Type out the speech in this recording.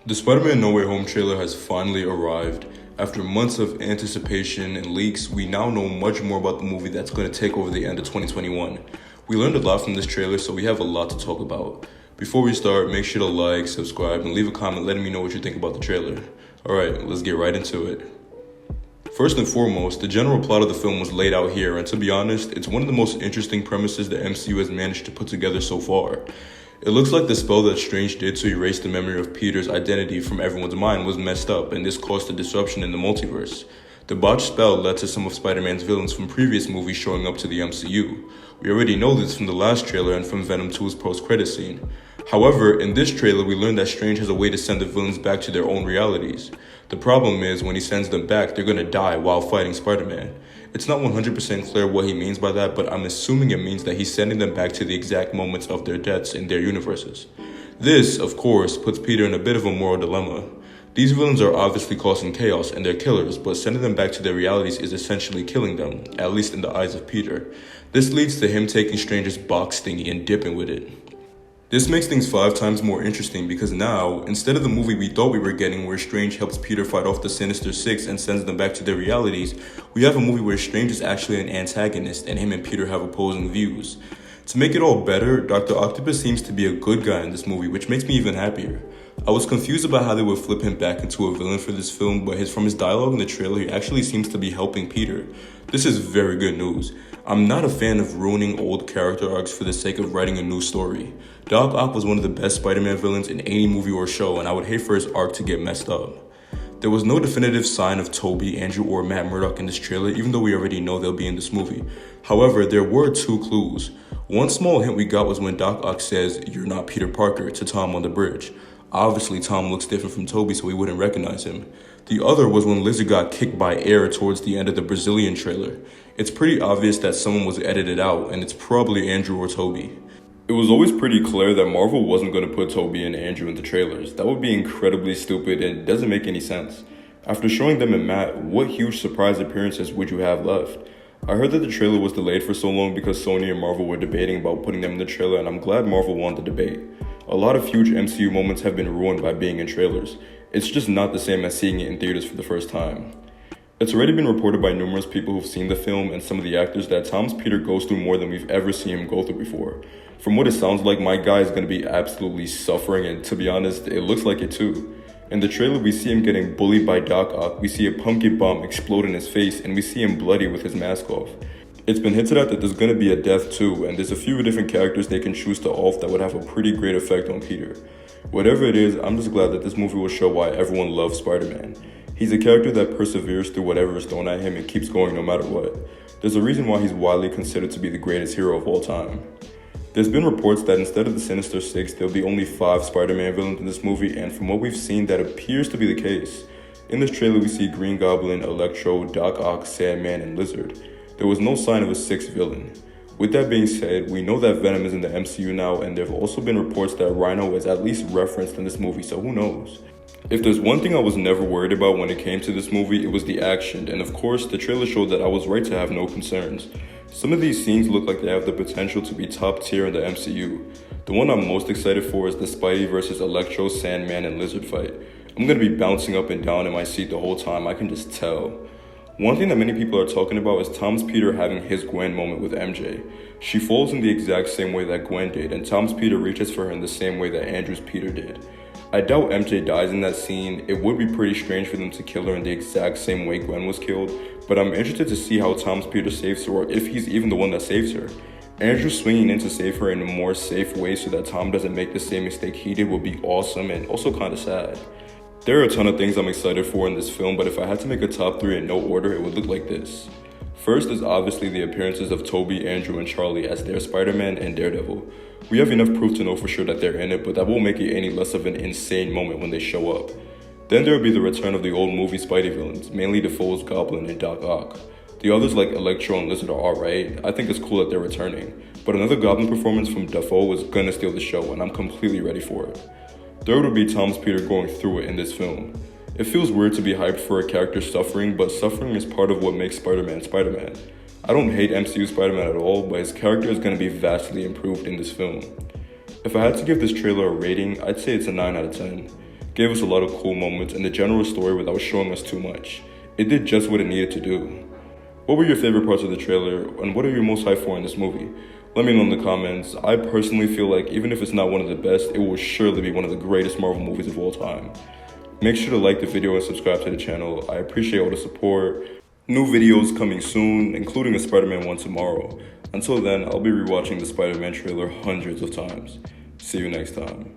The Spider-Man No Way Home trailer has finally arrived. After months of anticipation and leaks, we now know much more about the movie that's going to take over the end of 2021. We learned a lot from this trailer, so we have a lot to talk about. Before we start, make sure to like, subscribe, and leave a comment letting me know what you think about the trailer. Alright, let's get right into it. First and foremost, the general plot of the film was laid out here, and to be honest, it's one of the most interesting premises the MCU has managed to put together so far. It looks like the spell that Strange did to erase the memory of Peter's identity from everyone's mind was messed up, and this caused a disruption in the multiverse. The botched spell led to some of Spider-Man's villains from previous movies showing up to the MCU. We already know this from the last trailer and from Venom 2's post-credit scene. However, in this trailer we learned that Strange has a way to send the villains back to their own realities. The problem is, when he sends them back, they're gonna die while fighting Spider-Man. It's not 100% clear what he means by that, but I'm assuming it means that he's sending them back to the exact moments of their deaths in their universes. This, of course, puts Peter in a bit of a moral dilemma. These villains are obviously causing chaos and they're killers, but sending them back to their realities is essentially killing them, at least in the eyes of Peter. This leads to him taking Strange's box thingy and dipping with it. This makes things 5 times more interesting because now, instead of the movie we thought we were getting where Strange helps Peter fight off the Sinister Six and sends them back to their realities, we have a movie where Strange is actually an antagonist and him and Peter have opposing views. To make it all better, Dr. Octopus seems to be a good guy in this movie, which makes me even happier. I was confused about how they would flip him back into a villain for this film, but from his dialogue in the trailer, he actually seems to be helping Peter. This is very good news. I'm not a fan of ruining old character arcs for the sake of writing a new story. Doc Ock was one of the best Spider-Man villains in any movie or show, and I would hate for his arc to get messed up. There was no definitive sign of Tobey, Andrew, or Matt Murdock in this trailer, even though we already know they'll be in this movie. However, there were 2 clues. One small hint we got was when Doc Ock says, "You're not Peter Parker," to Tom on the bridge. Obviously, Tom looks different from Tobey, so we wouldn't recognize him. The other was when Lizard got kicked by air towards the end of the Brazilian trailer. It's pretty obvious that someone was edited out, and it's probably Andrew or Tobey. It was always pretty clear that Marvel wasn't going to put Tobey and Andrew in the trailers. That would be incredibly stupid and doesn't make any sense. After showing them and Matt, what huge surprise appearances would you have left? I heard that the trailer was delayed for so long because Sony and Marvel were debating about putting them in the trailer, and I'm glad Marvel won the debate. A lot of huge MCU moments have been ruined by being in trailers. It's just not the same as seeing it in theaters for the first time. It's already been reported by numerous people who've seen the film and some of the actors that Tom's Peter goes through more than we've ever seen him go through before. From what it sounds like, my guy is going to be absolutely suffering, and to be honest, it looks like it too. In the trailer, we see him getting bullied by Doc Ock, we see a pumpkin bomb explode in his face, and we see him bloody with his mask off. It's been hinted at that there's going to be a death too, and there's a few different characters they can choose to off that would have a pretty great effect on Peter. Whatever it is, I'm just glad that this movie will show why everyone loves Spider-Man. He's a character that perseveres through whatever is thrown at him and keeps going no matter what. There's a reason why he's widely considered to be the greatest hero of all time. There's been reports that instead of the Sinister Six, there'll be only 5 Spider-Man villains in this movie, and from what we've seen, that appears to be the case. In this trailer, we see Green Goblin, Electro, Doc Ock, Sandman, and Lizard. There was no sign of a 6th villain. With that being said, we know that Venom is in the MCU now, and there have also been reports that Rhino is at least referenced in this movie, so who knows? If there's one thing I was never worried about when it came to this movie, it was the action, and of course, the trailer showed that I was right to have no concerns. Some of these scenes look like they have the potential to be top tier in the MCU. The one I'm most excited for is the Spidey versus Electro, Sandman, and Lizard fight. I'm gonna be bouncing up and down in my seat the whole time, I can just tell. One thing that many people are talking about is Tom's Peter having his Gwen moment with MJ. She falls in the exact same way that Gwen did, and Tom's Peter reaches for her in the same way that Andrew's Peter did. I doubt MJ dies in that scene. It would be pretty strange for them to kill her in the exact same way Gwen was killed, but I'm interested to see how Tom's Peter saves her, or if he's even the one that saves her. Andrew swinging in to save her in a more safe way so that Tom doesn't make the same mistake he did would be awesome and also kinda sad. There are a ton of things I'm excited for in this film, but if I had to make a top 3 in no order, it would look like this. First is obviously the appearances of Tobey, Andrew, and Charlie as their Spider-Man and Daredevil. We have enough proof to know for sure that they're in it, but that won't make it any less of an insane moment when they show up. Then there will be the return of the old movie Spidey villains, mainly Defoe's Goblin and Doc Ock. The others like Electro and Lizard are alright. I think it's cool that they're returning, but another Goblin performance from Defoe is gonna steal the show, and I'm completely ready for it. Third would be Tom's Peter going through it in this film. It feels weird to be hyped for a character suffering, but suffering is part of what makes Spider-Man Spider-Man. I don't hate MCU Spider-Man at all, but his character is going to be vastly improved in this film. If I had to give this trailer a rating, I'd say it's a 9 out of 10. gave us a lot of cool moments and the general story without showing us too much. It did just what it needed to do. What were your favorite parts of the trailer, and what are you most hyped for in this movie? Let me know in the comments. I personally feel like even if it's not one of the best, it will surely be one of the greatest Marvel movies of all time. Make sure to like the video and subscribe to the channel. I appreciate all the support. New videos coming soon, including a Spider-Man one tomorrow. Until then, I'll be rewatching the Spider-Man trailer hundreds of times. See you next time.